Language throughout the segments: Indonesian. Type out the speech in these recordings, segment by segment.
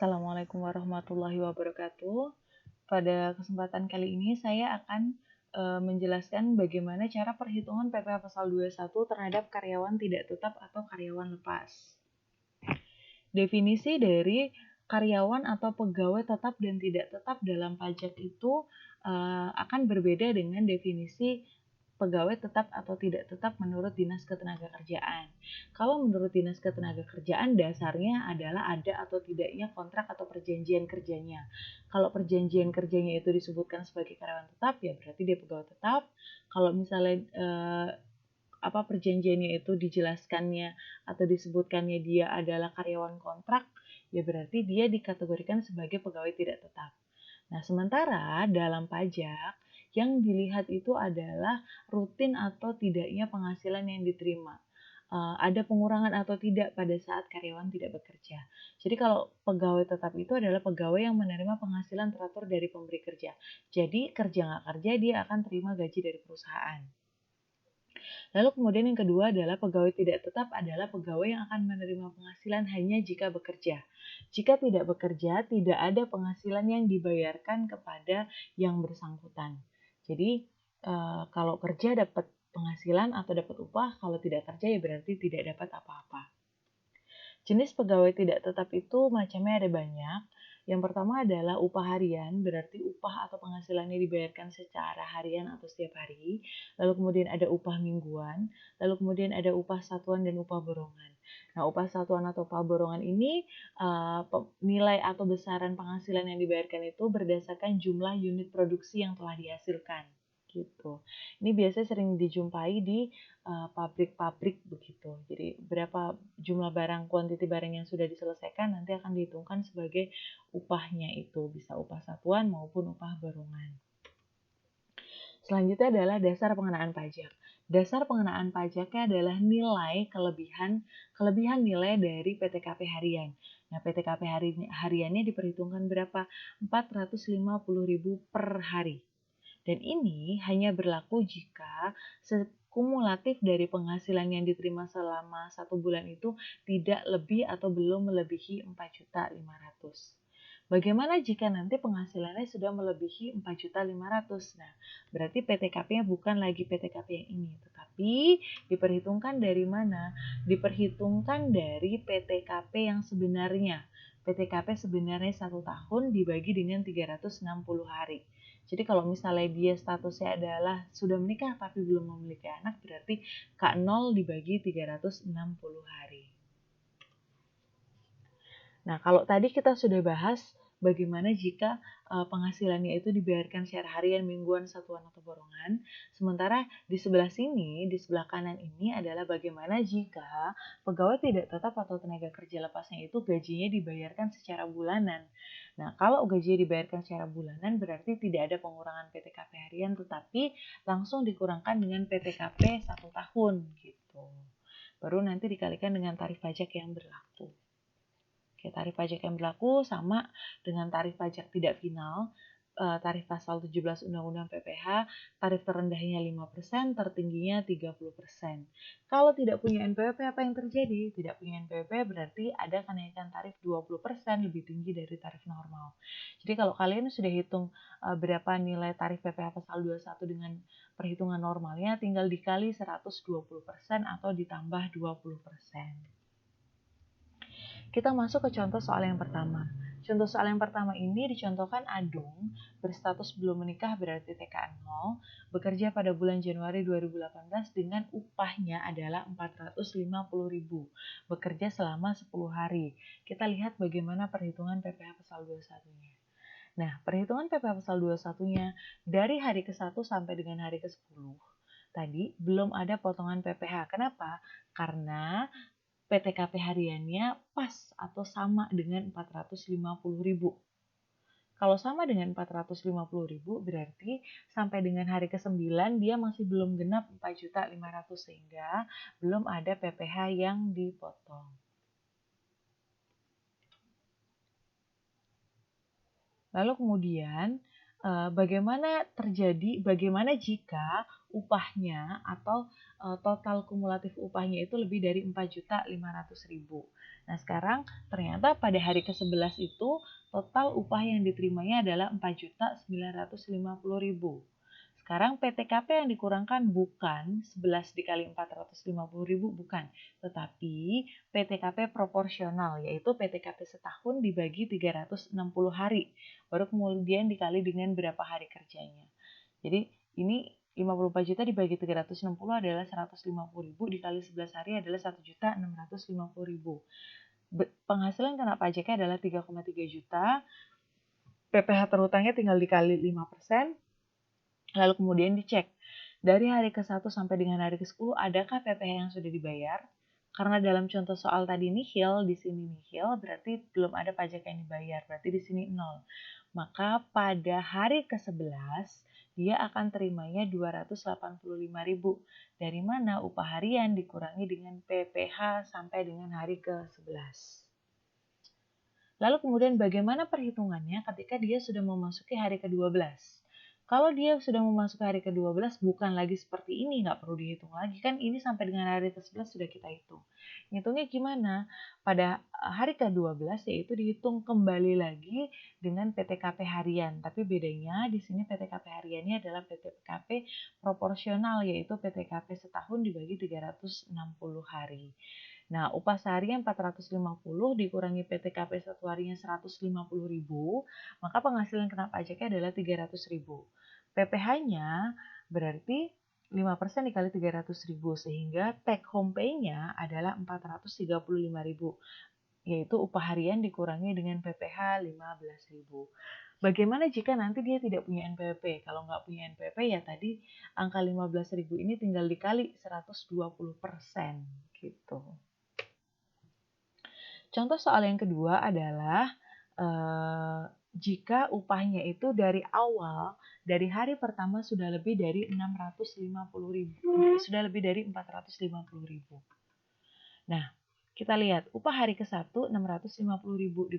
Assalamualaikum warahmatullahi wabarakatuh. Pada kesempatan kali ini saya akan menjelaskan bagaimana cara perhitungan PPh pasal 21 terhadap karyawan tidak tetap atau karyawan lepas. Definisi dari karyawan atau pegawai tetap dan tidak tetap dalam pajak itu akan berbeda dengan definisi pegawai tetap atau tidak tetap menurut Dinas Ketenagakerjaan. Kalau menurut Dinas Ketenagakerjaan dasarnya adalah ada atau tidaknya kontrak atau perjanjian kerjanya. Kalau perjanjian kerjanya itu disebutkan sebagai karyawan tetap, ya berarti dia pegawai tetap. Kalau misalnya perjanjiannya itu dijelaskannya atau disebutkannya dia adalah karyawan kontrak, ya berarti dia dikategorikan sebagai pegawai tidak tetap. Nah, sementara dalam pajak yang dilihat itu adalah rutin atau tidaknya penghasilan yang diterima. Ada pengurangan atau tidak pada saat karyawan tidak bekerja. Jadi kalau pegawai tetap itu adalah pegawai yang menerima penghasilan teratur dari pemberi kerja. Jadi kerja nggak kerja dia akan terima gaji dari perusahaan. Lalu kemudian yang kedua adalah pegawai tidak tetap adalah pegawai yang akan menerima penghasilan hanya jika bekerja. Jika tidak bekerja, tidak ada penghasilan yang dibayarkan kepada yang bersangkutan. Jadi kalau kerja dapat penghasilan atau dapat upah, kalau tidak kerja ya berarti tidak dapat apa-apa. Jenis pegawai tidak tetap itu macamnya ada banyak. Yang pertama adalah upah harian, berarti upah atau penghasilannya dibayarkan secara harian atau setiap hari. Lalu kemudian ada upah mingguan, lalu kemudian ada upah satuan dan upah borongan. Nah, upah satuan atau upah borongan ini nilai atau besaran penghasilan yang dibayarkan itu berdasarkan jumlah unit produksi yang telah dihasilkan. Gitu. Ini biasanya sering dijumpai di pabrik-pabrik begitu. Jadi berapa jumlah barang, kuantiti barang yang sudah diselesaikan nanti akan dihitungkan sebagai upahnya itu, bisa upah satuan maupun upah barongan. Selanjutnya adalah dasar pengenaan pajak. Dasar pengenaan pajaknya adalah nilai kelebihan nilai dari PTKP harian. Nah, PTKP hariannya diperhitungkan berapa? 450.000 per hari. Dan ini hanya berlaku jika kumulatif dari penghasilan yang diterima selama 1 bulan itu tidak lebih atau belum melebihi 4.500.000. Bagaimana jika nanti penghasilannya sudah melebihi 4.500.000? Nah, berarti PTKP-nya bukan lagi PTKP yang ini, tetapi diperhitungkan dari mana? Diperhitungkan dari PTKP yang sebenarnya. PTKP sebenarnya 1 tahun dibagi dengan 360 hari. Jadi kalau misalnya dia statusnya adalah sudah menikah tapi belum memiliki anak, berarti K0 dibagi 360 hari. Nah, kalau tadi kita sudah bahas bagaimana jika penghasilannya itu dibayarkan secara harian, mingguan, satuan, atau borongan. Sementara di sebelah sini, di sebelah kanan ini adalah bagaimana jika pegawai tidak tetap atau tenaga kerja lepasnya itu gajinya dibayarkan secara bulanan. Nah, kalau gajinya dibayarkan secara bulanan berarti tidak ada pengurangan PTKP harian, tetapi langsung dikurangkan dengan PTKP 1 tahun gitu. Baru nanti dikalikan dengan tarif pajak yang berlaku. Oke, tarif pajak yang berlaku sama dengan tarif pajak tidak final, tarif pasal 17 Undang-Undang PPh, tarif terendahnya 5%, tertingginya 30%. Kalau tidak punya NPWP apa yang terjadi? Tidak punya NPWP berarti ada kenaikan tarif 20% lebih tinggi dari tarif normal. Jadi kalau kalian sudah hitung berapa nilai tarif PPh pasal 21 dengan perhitungan normalnya, tinggal dikali 120% atau ditambah 20%. Kita masuk ke contoh soal yang pertama. Contoh soal yang pertama ini dicontohkan Adung, berstatus belum menikah berarti TK 0, bekerja pada bulan Januari 2018 dengan upahnya adalah 450.000, bekerja selama 10 hari. Kita lihat bagaimana perhitungan PPh pasal 21-nya. Nah, perhitungan PPh pasal 21-nya dari hari ke-1 sampai dengan hari ke-10, tadi belum ada potongan PPh. Kenapa? Karena PTKP hariannya pas atau sama dengan 450.000. Kalau sama dengan 450.000 berarti sampai dengan hari ke-9 dia masih belum genap 4.500.000 sehingga belum ada PPh yang dipotong. Lalu kemudian bagaimana jika upahnya atau total kumulatif upahnya itu lebih dari 4.500.000. Nah, sekarang ternyata pada hari ke-11 itu total upah yang diterimanya adalah 4.950.000. Sekarang PTKP yang dikurangkan bukan 11 dikali 450.000, bukan, tetapi PTKP proporsional, yaitu PTKP setahun dibagi 360 hari, baru kemudian dikali dengan berapa hari kerjanya. Jadi ini 54 juta dibagi 360 adalah 150.000, dikali 11 hari adalah 1.650.000. Penghasilan kena pajaknya adalah 3,3 juta, PPh terhutangnya tinggal dikali 5%, lalu kemudian dicek dari hari ke-1 sampai dengan hari ke-10 adakah PPh yang sudah dibayar. Karena dalam contoh soal tadi nihil, di sini nihil, berarti belum ada pajak yang dibayar, berarti di sini 0. Maka pada hari ke-11 dia akan terimanya 285.000. Dari mana upah harian dikurangi dengan PPh sampai dengan hari ke-11. Lalu kemudian bagaimana perhitungannya ketika dia sudah memasuki hari ke-12? Kalau dia sudah memasuki hari ke-12 bukan lagi seperti ini, nggak perlu dihitung lagi. Kan ini sampai dengan hari ke-11 sudah kita hitung. Hitungnya gimana? Pada hari ke-12 yaitu dihitung kembali lagi dengan PTKP harian. Tapi bedanya di sini PTKP hariannya adalah PTKP proporsional, yaitu PTKP setahun dibagi 360 hari. Nah, upah seharinya 450 dikurangi PTKP satu harinya 150.000, maka penghasilan kena pajaknya adalah 300.000. PPh-nya berarti 5% dikali 300.000, sehingga take home pay-nya adalah 435.000, yaitu upah harian dikurangi dengan PPh 15.000. Bagaimana jika nanti dia tidak punya NPWP? Kalau nggak punya NPWP ya tadi angka 15.000 ini tinggal dikali 120%, gitu. Contoh soal yang kedua adalah jika upahnya itu dari awal, dari hari pertama sudah lebih dari 650.000, sudah lebih dari 450.000. Nah, kita lihat upah hari ke-1 650.000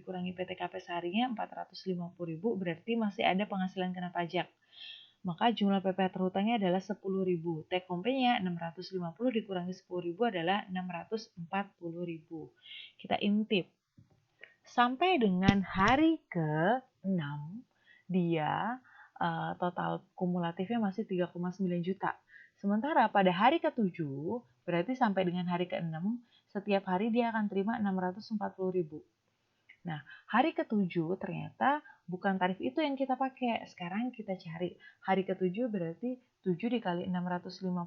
dikurangi PTKP seharinya 450.000, berarti masih ada penghasilan kena pajak. Maka jumlah PPh terhutangnya adalah 10.000. Take home pay-nya 650 dikurangi 10.000 adalah 640.000. Kita intip. Sampai dengan hari ke-6 dia total kumulatifnya masih 3,9 juta. Sementara pada hari ke-7 berarti sampai dengan hari ke-6 setiap hari dia akan terima 640.000. Nah, hari ke-7 ternyata bukan tarif itu yang kita pakai. Sekarang kita cari hari ke-7 berarti 7 dikali 650.000,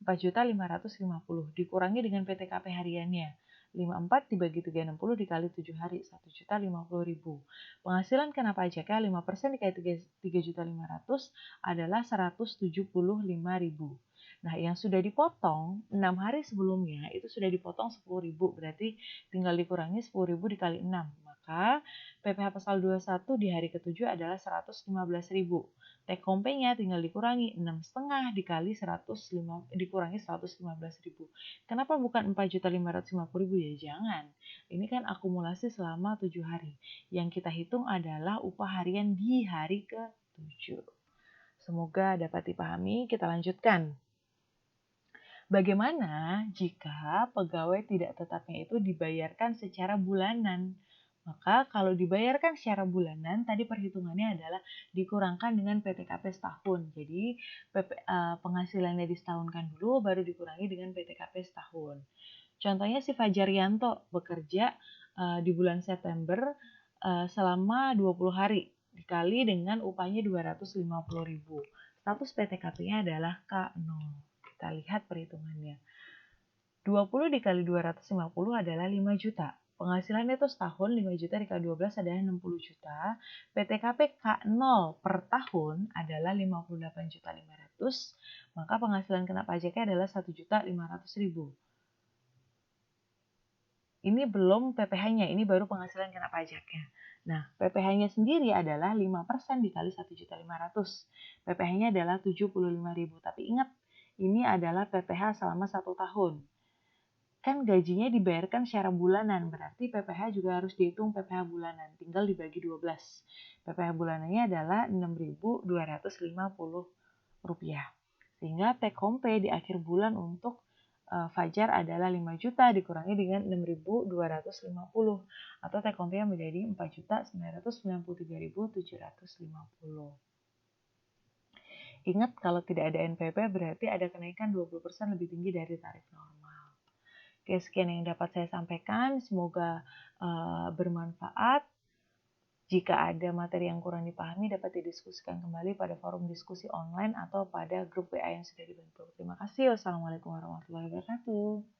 4.550 dikurangi dengan PTKP hariannya. 54 dibagi 360 dikali 7 hari, 1.050.000. Penghasilan kena pajaknya 5% dikali 3.500 adalah 175.000. Nah, yang sudah dipotong 6 hari sebelumnya itu sudah dipotong 10.000, berarti tinggal dikurangi 10.000 dikali 6. Maka PPh pasal 21 di hari ke-7 adalah 115.000. Take home pay-nya tinggal dikurangi 6,5 dikali 105 dikurangi 115.000. Kenapa bukan 4.550.000 ya? Jangan. Ini kan akumulasi selama 7 hari. Yang kita hitung adalah upah harian di hari ke-7. Semoga dapat dipahami. Kita lanjutkan. Bagaimana jika pegawai tidak tetapnya itu dibayarkan secara bulanan? Maka kalau dibayarkan secara bulanan, tadi perhitungannya adalah dikurangkan dengan PTKP setahun. Jadi penghasilannya disetahunkan dulu, baru dikurangi dengan PTKP setahun. Contohnya si Fajar Yanto bekerja di bulan September selama 20 hari, dikali dengan upahnya 250.000. Status PTKP-nya adalah K0. Kita lihat perhitungannya. 20 dikali 250 adalah 5 juta. Penghasilannya itu setahun 5 juta dikali 12 adalah 60 juta. PTKP K0 per tahun adalah 58.500. Maka penghasilan kena pajaknya adalah 1.500.000. Ini belum PPh-nya, ini baru penghasilan kena pajaknya. Nah, PPh-nya sendiri adalah 5% dikali 1.500. PPh-nya adalah 75.000. Tapi ingat, ini adalah PPh selama 1 tahun. kan gajinya dibayarkan secara bulanan, berarti PPh juga harus dihitung PPh bulanan, tinggal dibagi 12. PPh bulanannya adalah Rp6.250. Sehingga take home pay di akhir bulan untuk Fajar adalah 5 juta dikurangi dengan 6.250 atau take home pay menjadi 4.993.750. Ingat kalau tidak ada NPP berarti ada kenaikan 20% lebih tinggi dari tarif normal. Oke, sekian yang dapat saya sampaikan. Semoga bermanfaat. Jika ada materi yang kurang dipahami dapat didiskusikan kembali pada forum diskusi online atau pada grup WA yang sudah dibentuk. Terima kasih. Wassalamualaikum warahmatullahi wabarakatuh.